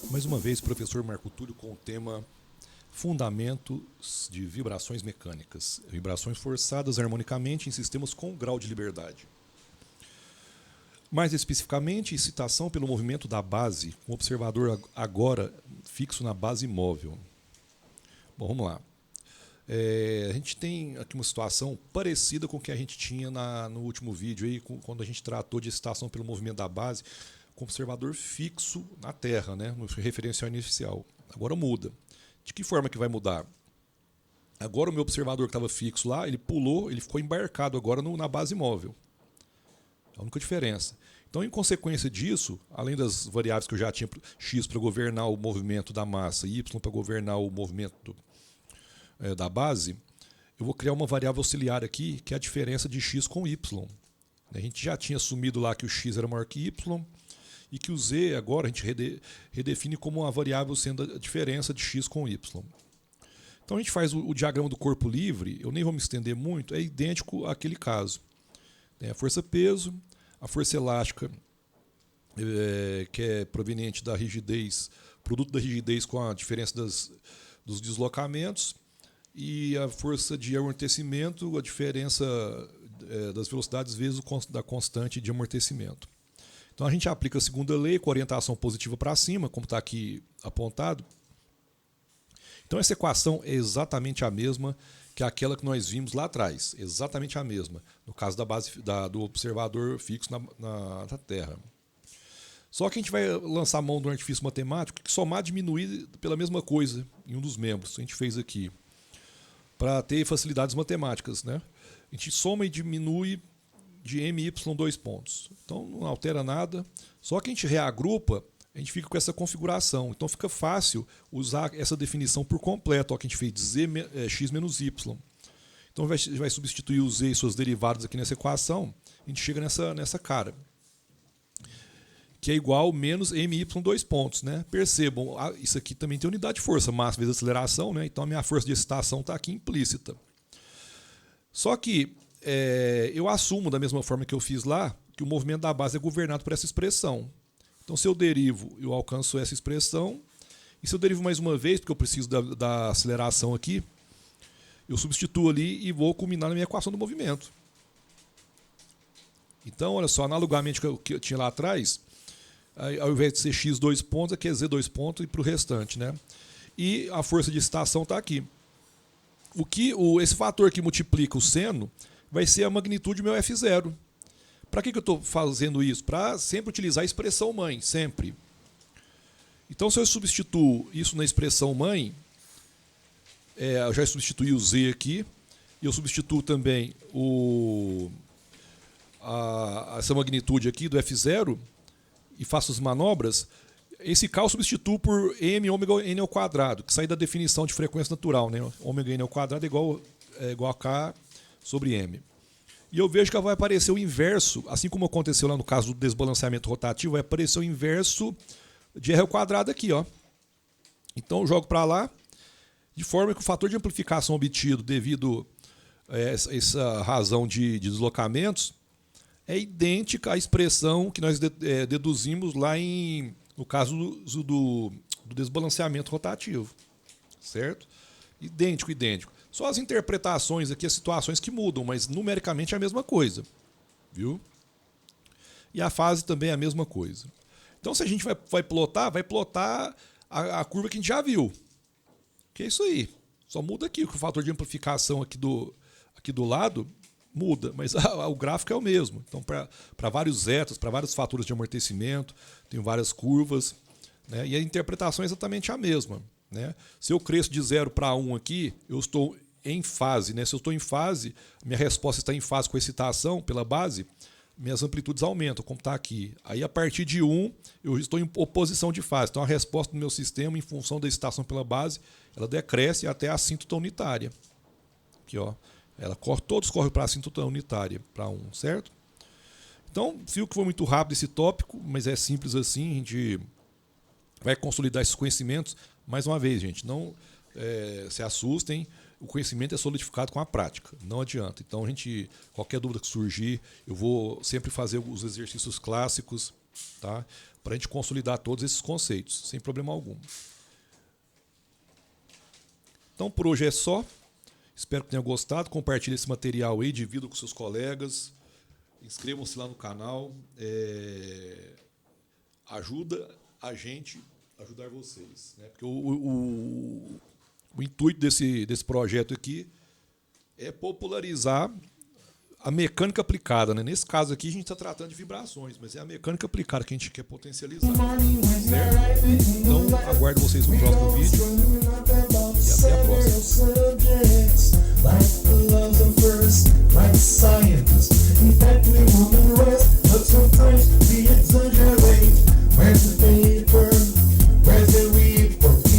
Mais uma vez, professor Marco Túlio com o tema Fundamentos de Vibrações Mecânicas. Vibrações forçadas harmonicamente em sistemas com grau de liberdade. Mais especificamente, excitação pelo movimento da base, com o observador agora fixo na base móvel. Bom, vamos lá. A gente tem aqui uma situação parecida com o que a gente tinha no último vídeo, aí, quando a gente tratou de excitação pelo movimento da base, com observador fixo na Terra, né, no referencial inicial. Agora muda. De que forma que vai mudar? Agora o meu observador que estava fixo lá, ele pulou, ele ficou embarcado agora na base móvel. É a única diferença. Então, em consequência disso, além das variáveis que eu já tinha, x para governar o movimento da massa e y para governar o movimento da base, eu vou criar uma variável auxiliar aqui, que é a diferença de x com y. A gente já tinha assumido lá que o x era maior que y, e que o z agora a gente redefine como uma variável sendo a diferença de x com y. Então a gente faz o diagrama do corpo livre, eu nem vou me estender muito, é idêntico àquele caso. Tem a força-peso, a força elástica, que é proveniente da rigidez, produto da rigidez com a diferença dos deslocamentos, e a força de amortecimento, a diferença das velocidades vezes da constante de amortecimento. Então a gente aplica a segunda lei com orientação positiva para cima, como está aqui apontado. Então essa equação é exatamente a mesma que aquela que nós vimos lá atrás, exatamente a mesma, no caso da base do observador fixo na Terra. Só que a gente vai lançar a mão do artifício matemático que somar e diminuir pela mesma coisa em um dos membros. A gente fez aqui para ter facilidades matemáticas, né? A gente soma e diminui de my dois pontos. Então não altera nada, só que a gente reagrupa, a gente fica com essa configuração. Então fica fácil usar essa definição por completo, ó, que a gente fez de x menos y. Então vai substituir o z e suas derivadas aqui nessa equação, a gente chega nessa cara, que é igual menos my dois pontos. Né? Percebam, isso aqui também tem unidade de força, massa vezes aceleração, né? Então a minha força de excitação está aqui implícita. Só que eu assumo, da mesma forma que eu fiz lá, que o movimento da base é governado por essa expressão. Então, se eu derivo, eu alcanço essa expressão. E se eu derivo mais uma vez, porque eu preciso da aceleração aqui, eu substituo ali e vou culminar na minha equação do movimento. Então, olha só, analogamente ao que eu tinha lá atrás, ao invés de ser x dois pontos, aqui é z dois pontos e para o restante. Né? E a força de excitação está aqui. Esse fator que multiplica o seno vai ser a magnitude do meu F0. Para que eu estou fazendo isso? Para sempre utilizar a expressão mãe, sempre. Então, se eu substituo isso na expressão mãe, eu já substituí o Z aqui, e eu substituo também essa magnitude aqui do F0, e faço as manobras, esse K eu substituo por m ômega n ao quadrado, que sai da definição de frequência natural. Né? Ômega n ao quadrado é igual a K sobre m. E eu vejo que vai aparecer o inverso, assim como aconteceu lá no caso do desbalanceamento rotativo, vai aparecer o inverso de r ao quadrado aqui. Ó. Então eu jogo para lá, de forma que o fator de amplificação obtido devido a essa razão de deslocamentos é idêntica à expressão que nós deduzimos lá no caso do desbalanceamento rotativo. Certo? Idêntico, idêntico. Só as interpretações aqui, as situações que mudam, mas numericamente é a mesma coisa. Viu? E a fase também é a mesma coisa. Então, se a gente vai plotar a curva que a gente já viu. Que é isso aí. Só muda aqui, que o fator de amplificação aqui do lado muda, mas o gráfico é o mesmo. Então, para vários zetas, para vários fatores de amortecimento, tem várias curvas, né? E a interpretação é exatamente a mesma. Né? Se eu cresço de 0 para 1 aqui, eu estou em fase. Né? Se eu estou em fase, minha resposta está em fase com a excitação pela base, minhas amplitudes aumentam, como está aqui. Aí, a partir de 1, eu estou em oposição de fase. Então, a resposta do meu sistema, em função da excitação pela base, ela decresce até a assíntota unitária. Aqui, ó. Todos correm para a assíntota unitária, para 1, certo? Então, viu que foi muito rápido esse tópico, mas é simples assim, a gente vai consolidar esses conhecimentos. Mais uma vez, gente, não se assustem, o conhecimento é solidificado com a prática, não adianta. Então, qualquer dúvida que surgir, eu vou sempre fazer os exercícios clássicos, tá? Para a gente consolidar todos esses conceitos, sem problema algum. Então, por hoje é só. Espero que tenham gostado. Compartilhe esse material aí, divida com seus colegas. Inscrevam-se lá no canal. Ajuda a gente a ajudar vocês, né? Porque o intuito desse projeto aqui é popularizar a mecânica aplicada, né? Nesse caso aqui a gente está tratando de vibrações, mas é a mecânica aplicada que a gente quer potencializar, certo? Então aguardo vocês no próximo vídeo e até a próxima.